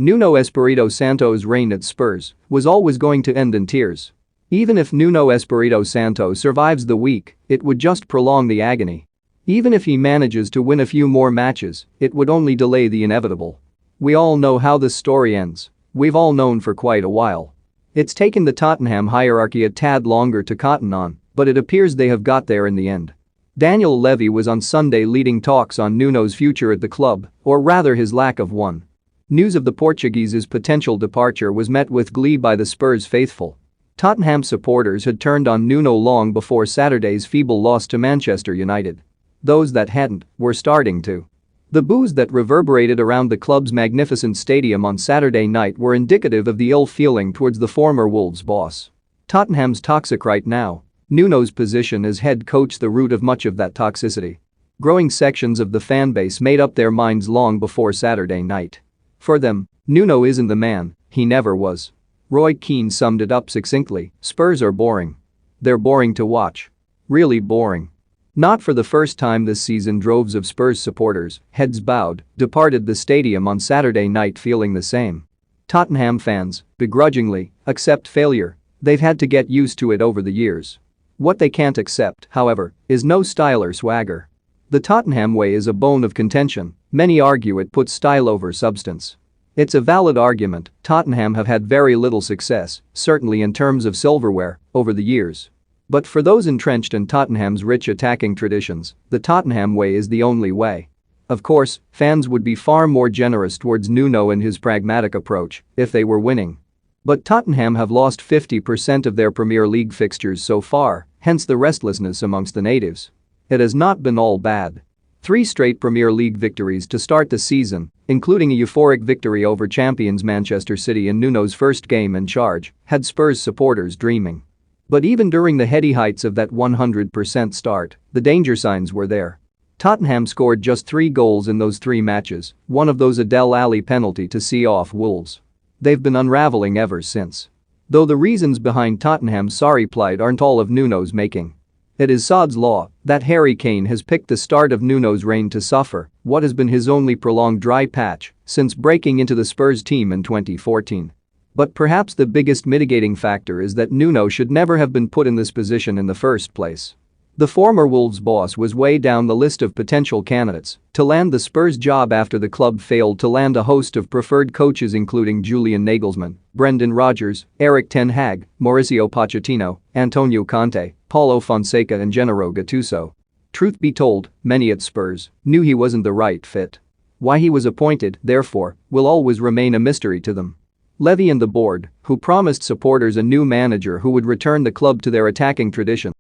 Nuno Espirito Santo's reign at Spurs was always going to end in tears. Even if Nuno Espirito Santo survives the week, it would just prolong the agony. Even if he manages to win a few more matches, it would only delay the inevitable. We all know how this story ends. We've all known for quite a while. It's taken the Tottenham hierarchy a tad longer to cotton on, but it appears they have got there in the end. Daniel Levy was on Sunday leading talks on Nuno's future at the club, or rather his lack of one. News of the Portuguese's potential departure was met with glee by the Spurs faithful. Tottenham supporters had turned on Nuno long before Saturday's feeble loss to Manchester United. Those that hadn't were starting to. The boos that reverberated around the club's magnificent stadium on Saturday night were indicative of the ill feeling towards the former Wolves boss. Tottenham's toxic right now. Nuno's position as head coach the root of much of that toxicity. Growing sections of the fanbase made up their minds long before Saturday night. For them, Nuno isn't the man, he never was. Roy Keane summed it up succinctly: Spurs are boring. They're boring to watch. Really boring. Not for the first time this season, droves of Spurs supporters, heads bowed, departed the stadium on Saturday night feeling the same. Tottenham fans, begrudgingly, accept failure. They've had to get used to it over the years. What they can't accept, however, is no style or swagger. The Tottenham way is a bone of contention. Many argue it puts style over substance. It's a valid argument. Tottenham have had very little success, certainly in terms of silverware, over the years. But for those entrenched in Tottenham's rich attacking traditions, the Tottenham way is the only way. Of course, fans would be far more generous towards Nuno and his pragmatic approach if they were winning. But Tottenham have lost 50% of their Premier League fixtures so far, hence the restlessness amongst the natives. It has not been all bad. 3 straight Premier League victories to start the season, including a euphoric victory over champions Manchester City in Nuno's first game in charge, had Spurs supporters dreaming. But even during the heady heights of that 100% start, the danger signs were there. Tottenham scored just 3 goals in those 3 matches, one of those a Dele Alli penalty to see off Wolves. They've been unraveling ever since. Though the reasons behind Tottenham's sorry plight aren't all of Nuno's making. It is sod's law that Harry Kane has picked the start of Nuno's reign to suffer what has been his only prolonged dry patch since breaking into the Spurs team in 2014. But perhaps the biggest mitigating factor is that Nuno should never have been put in this position in the first place. The former Wolves boss was way down the list of potential candidates to land the Spurs job after the club failed to land a host of preferred coaches including Julian Nagelsmann, Brendan Rodgers, Erik ten Hag, Mauricio Pochettino, Antonio Conte, Paulo Fonseca and Gennaro Gattuso. Truth be told, many at Spurs knew he wasn't the right fit. Why he was appointed, therefore, will always remain a mystery to them. Levy and the board, who promised supporters a new manager who would return the club to their attacking tradition,